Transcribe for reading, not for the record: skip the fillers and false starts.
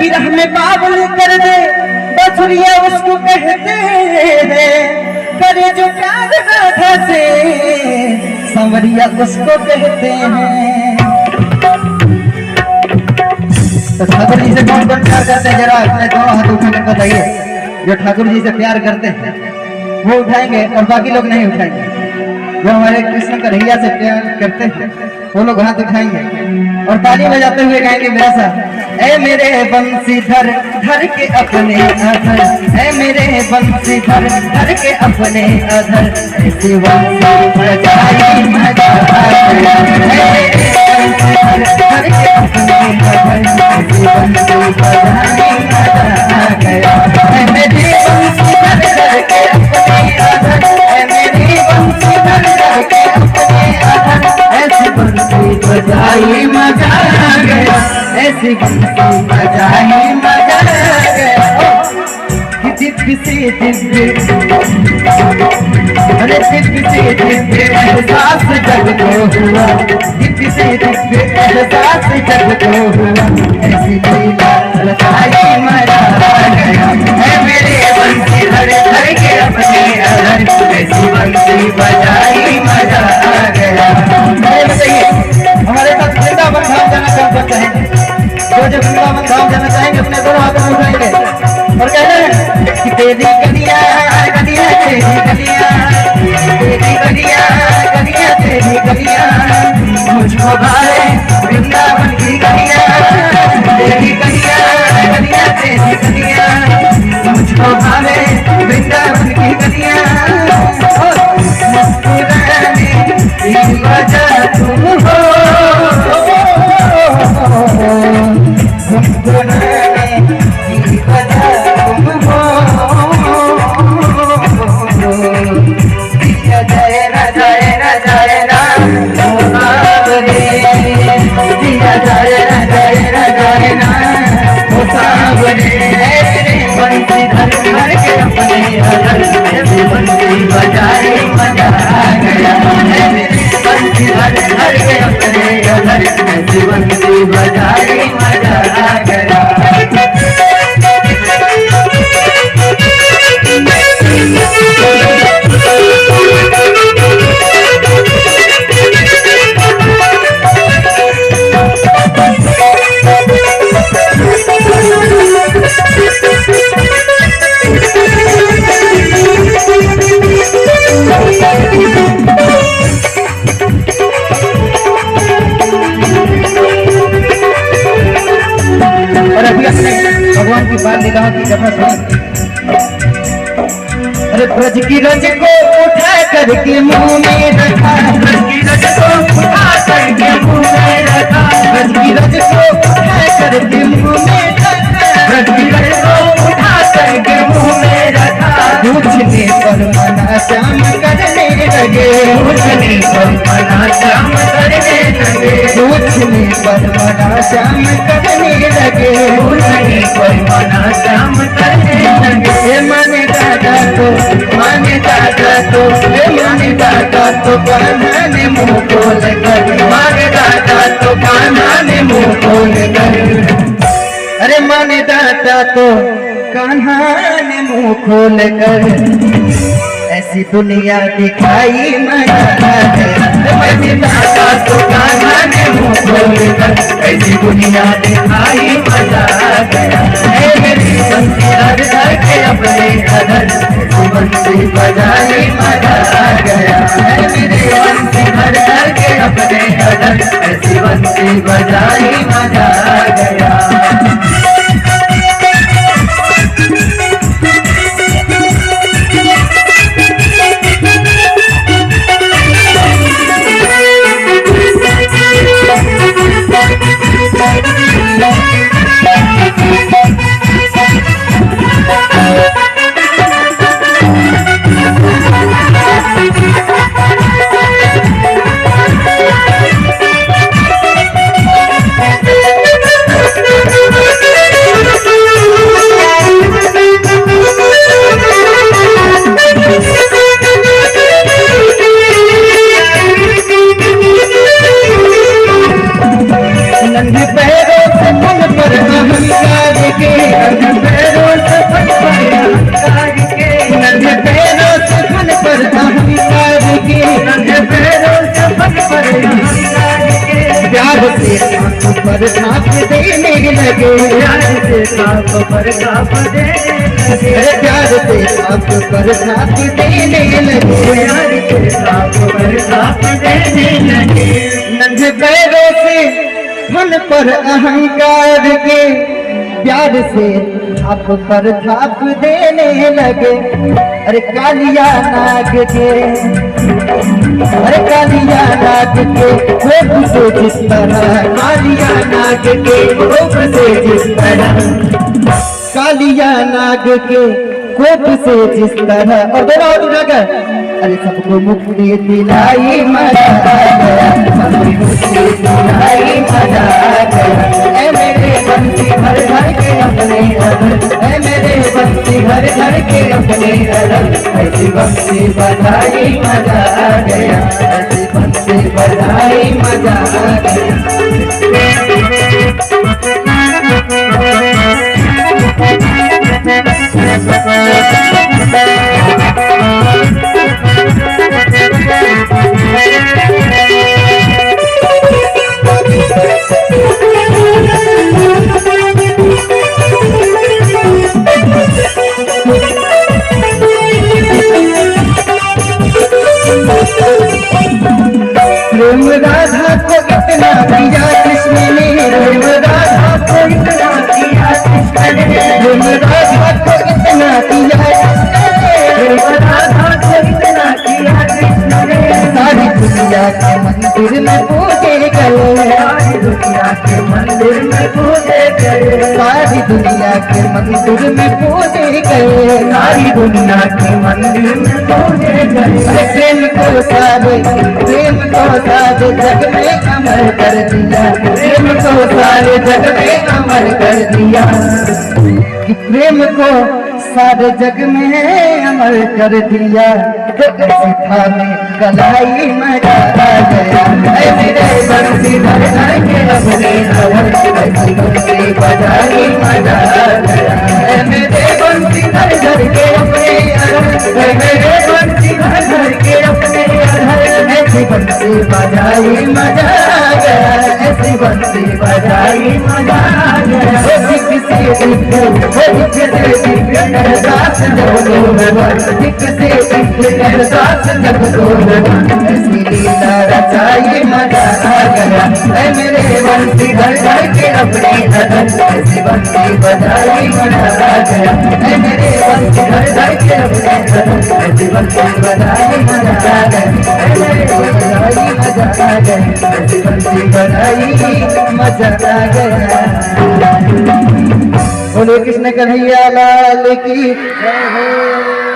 बिरह में बाबुल कर दे बछुरिया उसको कहते हैं, करे जो प्यार राधा से संवरिया उसको कहते हैं। तो ठाकुर जी से कौन कौन प्यार करते हैं, जरा अपने दोनों हाथ उठाकर बताइए। जो ठाकुर जी से प्यार करते हैं वो उठाएंगे और बाकी लोग नहीं उठाएंगे। जो हमारे कृष्ण कन्हैया से प्यार करते हैं वो लोग हाथ उठाएंगे और ताली बजाते हुए गाएंगे मेरा साथ। ऐ मेरे बंसीधर धर के अपने अधर, ऐ मेरे बंसीधर धर के अपने अधर, ऐसी बंसी बजाई मजा आ गया। ऐ मेरे बंसीधर धर के अपने अधर, ऐसी बंसी बजाई मजा आ गया। ऐ मेरे बंसीधर धर के अपने अधर, ऐ मेरी बंसीधर धर के अपने अधर, ऐसी बंसी बजाई मजा आ गया, ऐसी बंसी बजाई मजा आ गया। दिव्य से दिव्य, अरे दिव्य से दिव्य एहसास जग को हुआ, दिव्य से दिव्य एहसास जग को हुआ, ऐसी लीला रचाई मजा आ गया। है मेरे बंसी धर धर के अपने अधर, ऐसी बंसी बजाई मजा आ गया। हमारे साथ वृंदावन धाम जाना चाहते हैं, जो जब वृंदावन धाम जाना चाहेंगे अपने दोनों हाथों में उठाएंगे और कहते हैं कि तेरी गलियां गलियां तेरी गलियां, तेरी गलियां गलियां तेरी गलियां, मुझको भाए वृंदावन की गलियां, तेरी गलियां गलियां तेरी गलियां, मुझको भाए वृंदावन की गलियां। मुस्कुराने की वजह तुम हो, मुस्कुराने की वजह तुम हो, दिया जय ना जय ना जय ना सावरे, दिया जय ना जय ना जय ना सावरे। बंसी धर धर के अपने अधर, ऐसी बंसी बजाई मजा आ गया। बंसी धर धर के अपने अधर, ऐसी बंसी बजाई मजा आ गया। और अभी अपने भगवान की बाल लीलाओं की कथा सुनी। अरे ब्रज की रज को उठा करके मुंह में रखा, ब्रज की रज को उठा करके मुंह में रखा, ब्रज की रज को उठा करके मुंह में रखा, ब्रज की रज को उठा करके मुंह में रखा। पूछने पर मना श्याम करने लगे, पूछने पर मना श्याम करने लगे, पूछने पर मना श्याम करने लगे, पूछने पर मना श्याम करने लगे। माने दादा तो माने दादा तो माने दादा तो कान्हा ने मुंह खोल कर, माने दादा तो कान्हा ने मुंह खोल कर, अरे माने दादा तो कान्हा ने मुंह खोल कर, ऐसी दुनिया दिखाई मजा आ गया। माने दादा तो कान्हा ने मुंह खोल कर, ऐसी दुनिया दिखाई मजा आ गया। ऐ मेरी बंसी धर धर के अपने अधर, ऐसी बंसी बजाई मजा आ गया। ऐ मेरी बंसी धर धर के अपने अधर, ऐसी बंसी बजाई मजा आ गया। साफ देने लगे, प्यार से साफ पर साफ देने लगे, अरे प्यार से साफ पर साफ देने लगे, प्यार से साफ पर साफ देने लगे। नन्हे पैरों से फन पर अहंकार के प्यार से थाप पर थाप देने लगे। अरे कालिया नाग के, अरे कालिया नाग के कोप से जिस तरह, कालिया नाग के कोप से जिस तरह, कालिया नाग के कोप से जिस तरह, और दोनों हाथ उठाकर, अरे सबको मुक्ति दिलाई मजा आ गया, सबको मुक्ति दिलाई मजा आ गया। ऐ मेरे बंसी भर भर के अपने अदर, ऐ मेरे बंसी भर भर के अपने अदर, ऐसी बंसी बजाई मजा आ गया, ऐसी बंसी बजाई मजा आ गया। प्रेम राधा को इतना दिया कृष्ण ने, प्रेम राधा को इतना दिया कृष्ण ने, प्रेम राधा को इतना दिया प्रेम राधा को इतना दिया कृष्ण ने, सारी दुनिया के मंदिर में पूजे गए, सारी दुनिया के मंदिर में पूजे गए, सारी दुनिया के मंदिर में पूजे गए, सारी दुनिया के मंदिर में पूजे गए। प्रेम को सारे जग में अमर कर दिया, प्रेम को सारे जग में अमर कर दिया, कि प्रेम को सारे जग में अमर कर दिया। सीता में कलाई मजा आ गया, ऐ मेरे बंसी भर भर के अपने अदर, ऐसी बंसी बजाई मजा आ गया, ऐ मेरे बंसी भर भर के अपने अदर, ऐ मेरे बंसी भर भर के अपने अदर, ऐसी बंसी बजाई मजा आ गया, ऐसी बंसी बजाई मजा आ गया। दिख से दिख एहसास जब लोग, दिख से दिख एहसास जब लोग, ऐसी लीला रचाई मजा आ गया, ऐ मेरे बंसी भर भर के अपने अदर, ऐसी बंसी बजाई मजा आ गया, ऐ मेरे बंसी भर भर के अपने अदर, ऐसी बंसी बजाई मजा आ गया, ऐ मेरे बजाई मजा आ गया, ऐसी बंसी बजाई मजा आ गया। बोले कृष्ण कन्हैया लाल की जय हो।